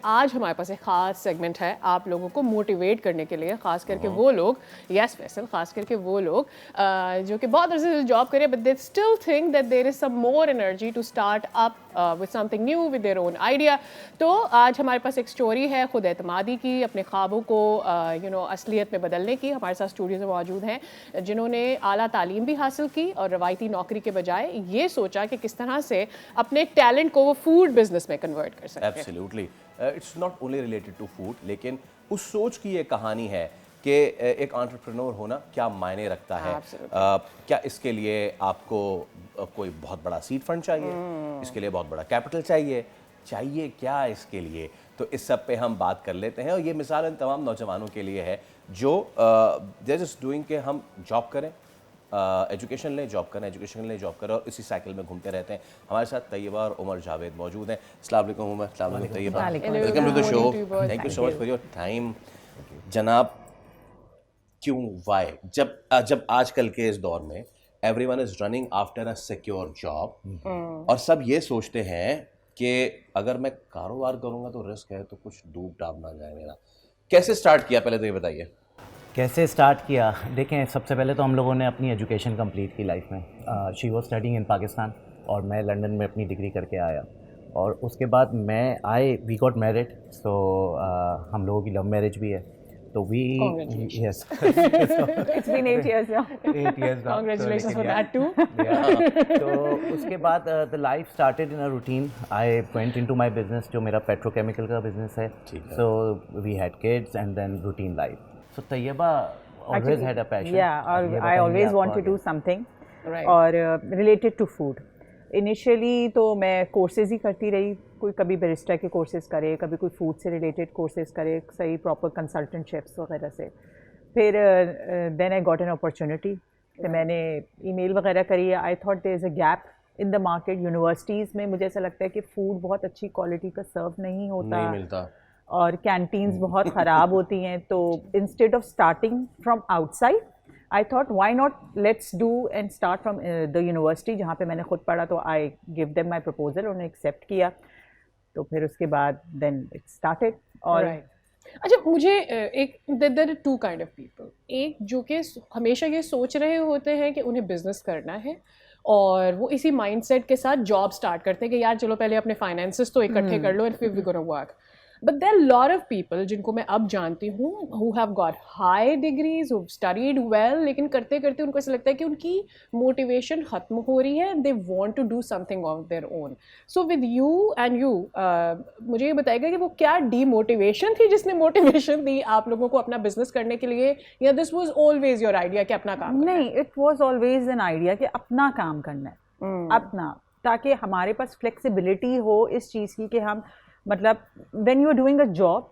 آج ہمارے پاس ایک خاص سیگمنٹ ہے آپ لوگوں کو موٹیویٹ کرنے کے لیے, خاص کر کے وہ لوگ, یس فیصل, خاص کر کے وہ لوگ جو کہ بہت عرصے سے جاب کرے but they still think that there is some more energy to start up with something new with their own idea. تو آج ہمارے پاس ایک اسٹوری ہے خود اعتمادی کی, اپنے خوابوں کو اصلیت میں بدلنے کی. ہمارے ساتھ اسٹوڈیوز میں موجود ہیں جنہوں نے اعلیٰ تعلیم بھی حاصل کی اور روایتی نوکری کے بجائے یہ سوچا کہ کس طرح سے اپنے ٹیلنٹ کو وہ فوڈ بزنس میں کنورٹ کر سکتے ہیں. Absolutely, it's not only related to food, لیکن اس سوچ کی یہ کہانی ہے کہ ایک انٹرپرینور ہونا کیا معنی رکھتا ہے. کیا اس کے لیے آپ کو کوئی بہت بڑا سیڈ فنڈ چاہیے, اس کے لیے بہت بڑا کیپٹل چاہیے کیا اس کے لیے؟ تو اس سب پہ ہم بات کر لیتے ہیں, اور یہ مثال ان تمام نوجوانوں کے لیے ہے جو دے جسٹ ڈوئنگ کہ ہم جاب کریں, ایجوکیشن لیں, جاب کریں اور اسی سائیکل میں گھومتے رہتے ہیں. ہمارے ساتھ طیبہ اور عمر جاوید موجود ہیں. السلام علیکم عمر. السلام علیکم Tayyaba. Welcome to the show. Thank you so much for your time. جناب, کیوں, وائی, جب آج کل کے اس دور میں every one is running after a secure job اور سب یہ سوچتے ہیں کہ اگر میں کاروبار کروں گا تو رسک ہے, تو کچھ ڈوب ڈاب نہ جائے میرا. کیسے اسٹارٹ کیا, پہلے تو یہ بتائیے. کیسے اسٹارٹ کیا؟ دیکھیں, سب سے پہلے تو ہم لوگوں نے اپنی ایجوکیشن کمپلیٹ کی لائف میں. شی واز اسٹڈینگ ان پاکستان اور میں لنڈن میں اپنی ڈگری کر کے آیا, اور اس کے بعد میں وی گاٹ میرڈ. سو ہم لوگوں کی لو میرج بھی ہے. تو وی یس It's been 8 years now. 8 years now. Congratulations for that too. تو اس کے بعد the life started in a routine. I went into my business جو میرا petrochemical کا business ہے. So we had kids and then routine life. So Tayyaba always had a passion. Yeah, I always want to do something Right. اور related to food. Initially تو میں courses ہی کرتی رہی, کوئی کبھی بیرسٹا کے کورسز کرے, کبھی کوئی فوڈ سے ریلیٹڈ کورسز کرے, صحیح پراپر کنسلٹنٹ شیفس وغیرہ سے. پھر دین آئی گاٹ این اپرچونیٹی کہ میں نے ای میل وغیرہ کری. I thought there is a gap in the market. Universities میں مجھے ایسا لگتا ہے کہ فوڈ بہت اچھی کوالٹی کا سرو نہیں ہوتا اور کینٹینز بہت خراب ہوتی ہیں. تو instead of starting from out side I thought why not let's do and start from the university جہاں پہ میں نے خود پڑھا. تو I give them my proposal, انہوں نے ایکسیپٹ کیا. تو پھر اس کے بعد then it started. اور اچھا, مجھے ایک there are two kind of people. ایک جو کہ ہمیشہ یہ سوچ رہے ہوتے ہیں کہ انہیں بزنس کرنا ہے اور وہ اسی مائنڈ سیٹ کے ساتھ جاب اسٹارٹ کرتے ہیں کہ یار چلو پہلے اپنے فائنینسز تو اکٹھے کر لو and pھر we're gonna work. But there are a lot of people جن کو میں اب جانتی ہوں who have got high degrees, who've studied well, لیکن کرتے کرتے ان کو ایسا لگتا ہے کہ ان کی موٹیویشن ختم ہو رہی ہے. They want to do something of their own. So with you and you, مجھے یہ بتائے گا کہ وہ کیا ڈی موٹیویشن تھی جس نے موٹیویشن دی آپ لوگوں کو اپنا بزنس کرنے کے لیے, یا this was always your idea کہ اپنا کام کرنا ہے؟ نہیں, it was always an idea کہ اپنا کام کرنا ہے, اپنا, تاکہ ہمارے پاس فلیکسیبلٹی ہو اس چیز کی کہ ہم مطلب when you are doing a job,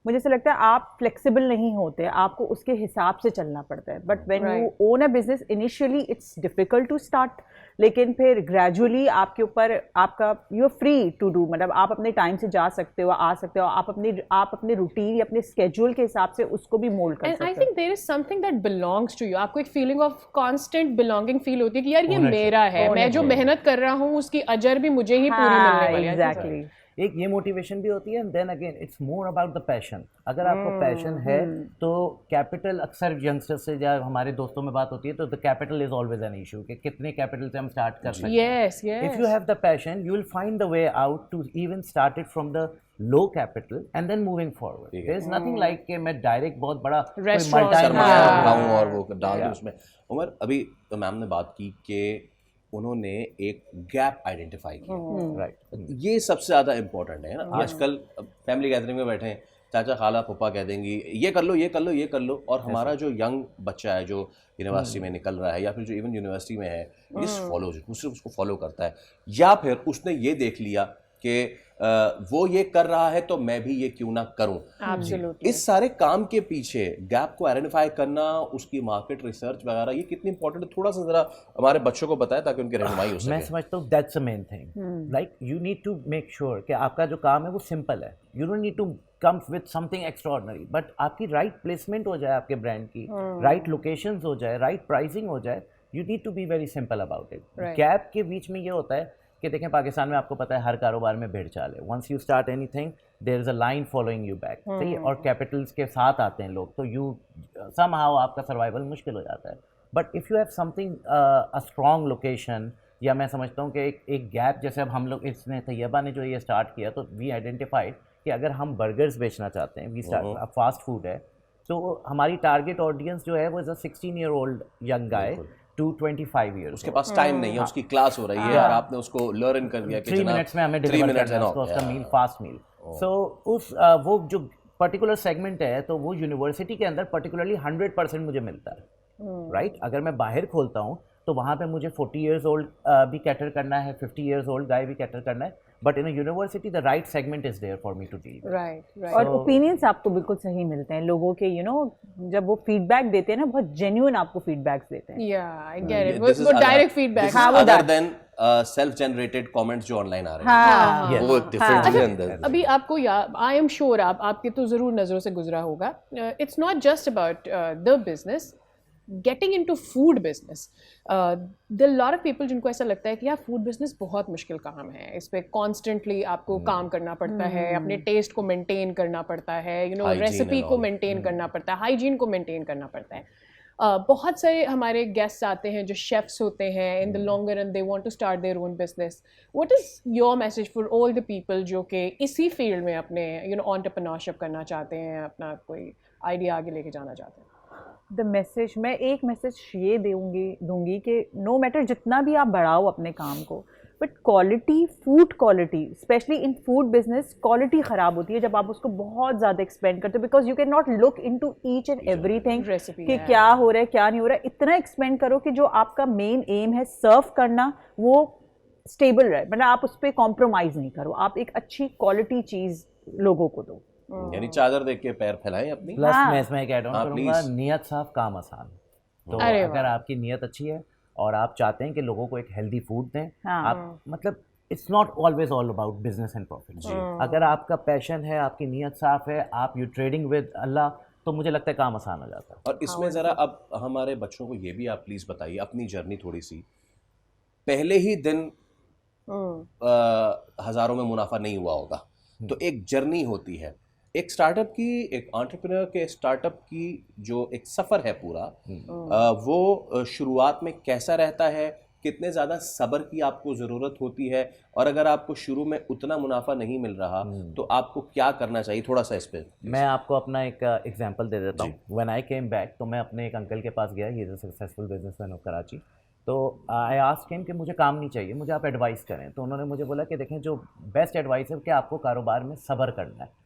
مجھے ایسا لگتا ہے آپ فلیکسیبل نہیں ہوتے, آپ کو اس کے حساب سے چلنا پڑتا ہے. But when you own a business initially it's difficult to start, لیکن پھر گریجولی آپ کے اوپر آپ کا you are free to do, مطلب آپ اپنے ٹائم سے جا سکتے ہو, آ سکتے ہو, آپ اپنے روٹین یا اپنے اسکیجول کے حساب سے اس کو بھی مولڈ کر سکتے ہو. And I think there is something that belongs to you. آپ کو ایک فیلنگ آف کانسٹنٹ بلانگنگ فیل ہوتی ہے کہ یار یہ میرا ہے, میں جو محنت کر رہا ہوں اس کی اجر بھی مجھے ہی پوری ملنے والی ہے. ایگزیکٹلی. ایک یہ موٹیویشن بھی ہوتی ہے, and then again it's more about the passion. اگر آپ کو پیشن ہے تو کیپٹل, اکثر ینگسٹر سے جب ہمارے دوستوں میں بات ہوتی ہے تو the capital is always an issue کہ کتنے کیپٹل سے ہم اسٹارٹ کر سکتے ہیں. If you have the passion you will find the way out to even start it from the low capital and then moving forward. There is nothing like کہ میں direct بہت بڑا سرمایہ اٹھاؤں اور وہ ڈال دوں اس میں. عمر, ابھی تو میم نے بات کی کہ انہوں نے ایک گیپ آئیڈینٹیفائی کیا, رائٹ, یہ سب سے زیادہ امپورٹنٹ ہے نا. آج کل فیملی گیدرنگ میں بیٹھے ہیں, چاچا خالہ پھپھا کہہ دیں گی یہ کر لو یہ کر لو یہ کر لو, اور ہمارا جو ینگ بچہ ہے جو یونیورسٹی میں نکل رہا ہے یا پھر جو ایون یونیورسٹی میں ہے, اس فالو صرف اس کو فالو کرتا ہے, یا پھر اس نے یہ دیکھ لیا کہ وہ یہ کر رہا ہے تو میں بھی یہ کیوں نہ کروں. اس سارے کام کے پیچھے گیپ کو آئیڈینٹیفائی کرنا, اس کی مارکیٹ ریسرچ وغیرہ, یہ کتنی امپورٹنٹ ہے, تھوڑا سا ذرا ہمارے بچوں کو بتائیں تاکہ ان کی رہنمائی ہو سکے. میں سمجھتا ہوں that's a main thing, like you need to make sure کہ آپ کا جو کام ہے وہ سمپل ہے. You don't need to come with something extraordinary, but آپ کی رائٹ پلیسمنٹ ہو جائے, آپ کے برانڈ کی رائٹ لوکیشنز ہو جائے, رائٹ پرائزنگ ہو جائے. You need to be very simple about it. Gap کے بیچ میں یہ ہوتا ہے کہ دیکھیں پاکستان میں آپ کو پتہ ہے ہر کاروبار میں بھیڑ چال ہے. Once you start anything there is a line following you back, صحیح ہے, اور کیپٹلس کے ساتھ آتے ہیں لوگ, تو یو سم ہاؤ آپ کا سروائیول مشکل ہو جاتا ہے. But if you have some thing strong location, یا میں سمجھتا ہوں کہ ایک گیپ, جیسے اب ہم لوگ اس نے طیبہ نے جو یہ اسٹارٹ کیا, تو وی آئیڈینٹیفائڈ کہ اگر ہم برگرز بیچنا چاہتے ہیں, وی اسٹارٹ فاسٹ فوڈ ہے, تو ہماری ٹارگیٹ آڈینس جو ہے وہ is a 16 year old young guy to 25 years. اس کے پاس ٹائم نہیں ہے, اس کی کلاس ہو رہی ہے اور آپ نے اس کو لرن کر دیا کہ 3 minutes میں ہمیں ڈیلیور کرنا ہے اس کا میل, فاسٹ میل. سو اس وہ جو پرٹیکولر سیگمنٹ ہے تو وہ یونیورسٹی کے اندر پرٹیکولرلی 100% مجھے ملتا ہے, رائٹ. اگر میں باہر کھولتا ہوں تو وہاں پہ مجھے 40 years old بھی کیٹر کرنا ہے, 50 years old گائے بھی کیٹر کرنا ہے, but in a university the right segment is there for me to deal. اور اوپینینس آپ کو بالکل صحیح ملتے ہیں لوگوں کے, یو نو جب وہ فیڈ بیک دیتے ہیں نا, بہت جینیون آپ کو فیڈ بیکس دیتے ہیں. Yeah, I get it. وہ direct feedback. other than self generated comments جو آن لائن آ رہے ہیں, وہ ایک ڈفرینٹ ہے اندر. ابھی آپ کو آئی ایم شیور آپ کے تو ضرور نظروں سے گزرا ہوگا, it's not just about the business, getting into food business. There lot of people جن کو ایسا لگتا ہے کہ یار فوڈ بزنس بہت مشکل کام ہے, اس پہ کانسٹنٹلی آپ کو کام کرنا پڑتا ہے, اپنے ٹیسٹ کو مینٹین کرنا پڑتا ہے, یو نو ریسیپی کو مینٹین کرنا پڑتا ہے, ہائیجین کو مینٹین کرنا پڑتا ہے. بہت سارے ہمارے گیسٹ آتے ہیں جو شیفس ہوتے ہیں, in the longer run they want to start their own business. What is your message for all the people جو کہ اسی فیلڈ میں اپنے یو نو انٹرپرینورشپ کرنا چاہتے ہیں, اپنا کوئی آئیڈیا آگے لے کے جانا چاہتے ہیں؟ دا میسج, میں ایک میسج یہ دوں گی کہ نو میٹر جتنا بھی آپ بڑھاؤ اپنے کام کو, but quality, food quality, especially in food business, quality خراب ہوتی ہے جب آپ اس کو بہت زیادہ ایکسپینڈ کرتے ہو, because you can not look into each and ایوری تھنگ کہ کیا ہو رہا ہے کیا نہیں ہو رہا ہے. اتنا ایکسپینڈ کرو کہ جو آپ کا مین ایم ہے سرو کرنا وہ اسٹیبل رہے, مطلب آپ اس پہ کمپرومائز نہیں کرو, آپ ایک اچھی کوالٹی چیز لوگوں کو دو. یعنی چادر دیکھ کے پیر پھیلائیں اپنی. پلس میں اس میں ایک ایڈ آن کروں گا, نیت صاف کام آسان. تو اگر آپ کی نیت اچھی ہے اور آپ چاہتے ہیں کہ لوگوں کو ایک ہیلدی فوڈ دیں, آپ مطلب it's not always all about business and profit. اگر آپ کا پیشن ہے, آپ کی نیت صاف ہے, آپ یو ٹریڈنگ ود اللہ, تو مجھے لگتا ہے کام آسان ہو جاتا ہے. اور اس میں ذرا اب ہمارے بچوں کو یہ بھی آپ پلیز بتائیے اپنی جرنی تھوڑی سی. پہلے ہی دن ہزاروں میں منافع نہیں ہوا ہوگا, تو ایک جرنی ہوتی ہے ایک اسٹارٹ اپ کی, ایک انٹرپرینور کے اسٹارٹ اپ کی جو ایک سفر ہے پورا, وہ شروعات میں کیسا رہتا ہے, کتنے زیادہ صبر کی آپ کو ضرورت ہوتی ہے, اور اگر آپ کو شروع میں اتنا منافع نہیں مل رہا تو آپ کو کیا کرنا چاہیے, تھوڑا سا اس پہ. میں آپ کو اپنا ایک ایگزامپل دے دیتا ہوں. وین آئی کیم بیک, تو میں اپنے ایک انکل کے پاس گیا, he is a successful business man of Karachi. تو آئی آسکڈ ہم کہ مجھے کام نہیں چاہیے, مجھے آپ ایڈوائز کریں. تو انہوں نے مجھے بولا کہ دیکھیں جو بیسٹ ایڈوائس ہے کہ آپ کو کاروبار میں صبر کرنا ہے.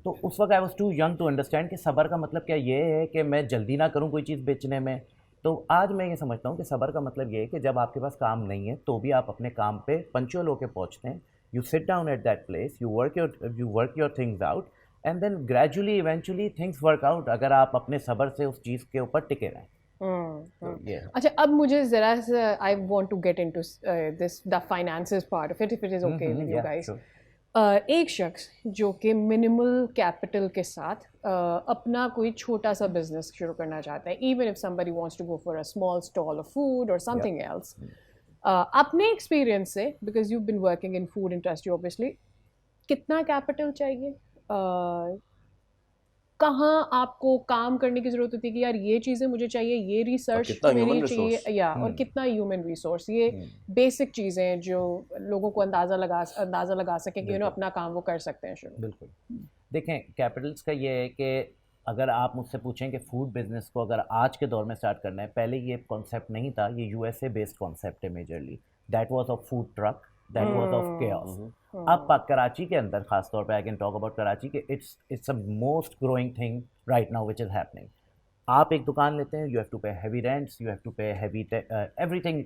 تو اس وقت I was too young to understand کہ صبر کا مطلب کیا یہ ہے کہ میں جلدی نہ کروں کوئی چیز بیچنے میں. تو آج میں یہ سمجھتا ہوں کہ صبر کا مطلب یہ ہے کہ جب آپ کے پاس کام نہیں ہے تو بھی آپ اپنے کام پہ پنچوئل ہو کے پہنچتے ہیں. You sit down at that place, you work your things out, and then gradually eventually things work out, اگر آپ اپنے صبر سے اس چیز کے اوپر ٹکے رہیں. اچھا, اب مجھے ذرا سا I want to get into this the finances part of it, if it is okay with you guys. ایک شخص جو کہ منیمل کیپٹل کے ساتھ اپنا کوئی چھوٹا سا بزنس شروع کرنا چاہتا ہے, even if somebody wants to go for a small stall of food or something else, اپنے ایکسپیرئنس سے, because you've been working in food industry obviously, کتنا کیپٹل چاہیے, کہاں آپ کو کام کرنے کی ضرورت ہوتی ہے کہ یار یہ چیزیں مجھے چاہیے, یہ ریسرچ میری چاہیے, یا اور کتنا ہیومن ریسورس, یہ بیسک چیزیں جو لوگوں کو اندازہ لگا سکیں کہ اپنا کام وہ کر سکتے ہیں شروع. بالکل. دیکھیں کیپٹلس کا یہ ہے کہ اگر آپ مجھ سے پوچھیں کہ فوڈ بزنس کو اگر آج کے دور میں اسٹارٹ کرنا ہے, پہلے یہ کانسیپٹ نہیں تھا, یہ U S A based concept ہے majorly. That was of food truck, that was of caves. اب کراچی کے اندر خاص طور پہ I can talk about Karachi کہ it's a most growing thing right now which is happening. آپ ایک دکان لیتے ہیں, you have to pay heavy rents, you have to pay heavy every thing,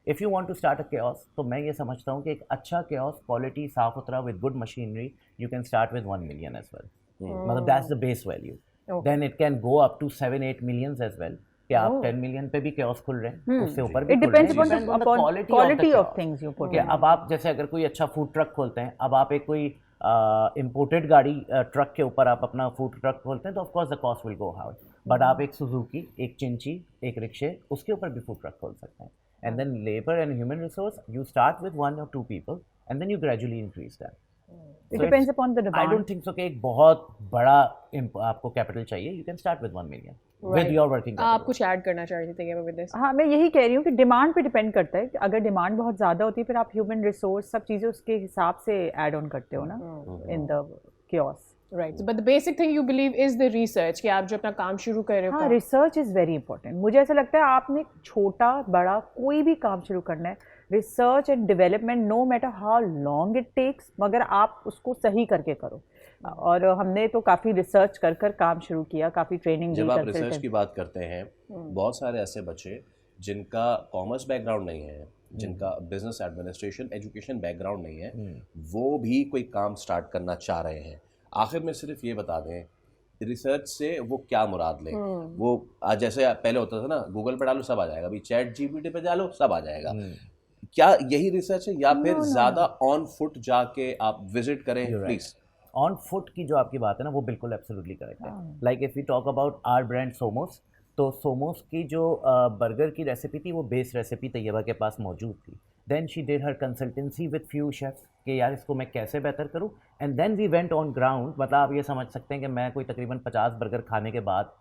if you want to start a kiosk, تو میں یہ سمجھتا ہوں کہ ایک اچھا kiosk, کوالٹی صاف ستھرا with good machinery, you can start with 1 million as well. مطلب that's the base value. Then it can go up to 7-8 millions as well. کہ آپ 10 million پہ بھی kiosk کھل رہے ہیں, اس سے اوپر بھی کھل رہے ہیں. It depends upon the quality of things you put in. اب آپ جیسے اگر کوئی اچھا فوڈ ٹرک کھولتے ہیں, اب آپ ایک کوئی امپورٹیڈ گاڑی ٹرک کے اوپر آپ اپنا فوڈ ٹرک کھولتے ہیں تو of course the cost will go high. But آپ ایک سوزوکی, ایک چنچی, ایک رکشے, اس کے اوپر بھی فوڈ ٹرک کھول سکتے ہیں. And then labor and human resource, you start with 1 or 2 people and then you gradually increase that. It depends upon the I demand. don't think so کہ ایک بہت بڑا آپ کو capital چاہیے. You can start with 1 million with your working capital. آپ کچھ add کرنا چاہ رہی تھے with this؟ ہاں میں یہی کہہ رہی ہوں کہ ڈیمانڈ پہ ڈپینڈ کرتا ہے. اگر ڈیمانڈ بہت زیادہ ہوتی ہے پھر آپ ہیومن ریسورس سب چیزیں اس کے حساب سے ایڈ آن کرتے ہو نا ان دا caves. Right. But the basic thing you believe is the research کہ آپ جو اپنا کام شروع کر رہے ہو. ہاں ریسرچ از ویری امپورٹنٹ. مجھے ایسا لگتا ہے آپ نے چھوٹا بڑا کوئی بھی کام شروع کرنا ہے, research and development no matter how long it takes, مگر آپ اس کو صحیح کر کے کرو. اور ہم نے تو کافی ریسرچ کر کر کام شروع کیا, کافی ٹریننگ دی. جب آپ ریسرچ کی بات کرتے ہیں, بہت سارے ایسے بچے جن کا کامرس بیک گراؤنڈ نہیں ہے, جن کا business administration education back ground نہیں ہے, وہ بھی کوئی کام سٹارٹ کرنا چاہ رہے ہیں. آخر میں صرف یہ بتا دیں ریسرچ سے وہ کیا مراد لیں. وہ جیسے پہلے ہوتا تھا نا, گوگل پہ ڈالو سب آ جائے گا, ابھی چیٹ جی پی ٹی پہ ڈالو سب آ جائے گا. کیا یہی ریسرچ ہے یا پھر زیادہ آن فٹ جا کے آپ وزٹ کریں؟ پلیز. آن فٹ کی جو آپ کی بات ہے نا وہ بالکل ایبسلیوٹلی کریکٹ ہے. Like if you talk about our brand Somos, تو سوموس کی جو برگر کی ریسیپی تھی وہ بیس ریسیپی طیبہ کے پاس موجود تھی. Then she did her consultancy with few chefs کہ یار اس کو میں کیسے بہتر کروں, and then we went on ground. مطلب آپ یہ سمجھ سکتے ہیں کہ میں کوئی تقریباً 50 برگر کھانے کے بعد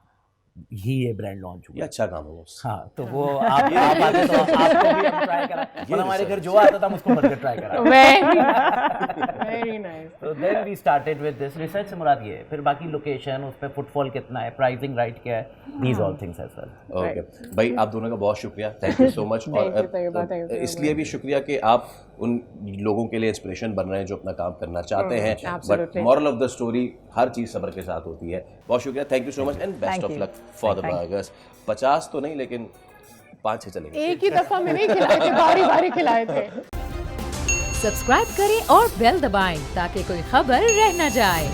ہی یہ برانڈ لانچ ہوا. یہ اچھا کام ہے. ہاں تو وہ آپ آتے تو آپ کو بھی ہم ٹرائی کرا, ہمارے گھر جو آتا تھا ہم اس کو برگر ٹرائی کرا. Very nice. تو then we started with this. Research سے مراد یہ ہے, پھر باقی لوکیشن, اس پہ فٹ فال کتنا ہے, پرائزنگ رائٹ کیا ہے, these all things as well. Okay بھائی, آپ دونوں کا بہت شکریہ, تھینک یو سو مچ. اور اس لیے بھی شکریہ کہ آپ ان لوگوں کے لیے انسپریشن بن رہے ہیں جو اپنا کام کرنا چاہتے ہیں. But moral of the story, ہر چیز صبر کے ساتھ ہوتی ہے. بہت شکریہ, thank you so much and best of luck for the burgers. 50 تو نہیں لیکن 5-6 چلیں گے. ایک ہی دفعہ میں نہیں کھلائے تھے, باری باری کھلائے تھے. سبسکرائب کریں اور بیل دبائیں تاکہ کوئی خبر رہ نہ جائے.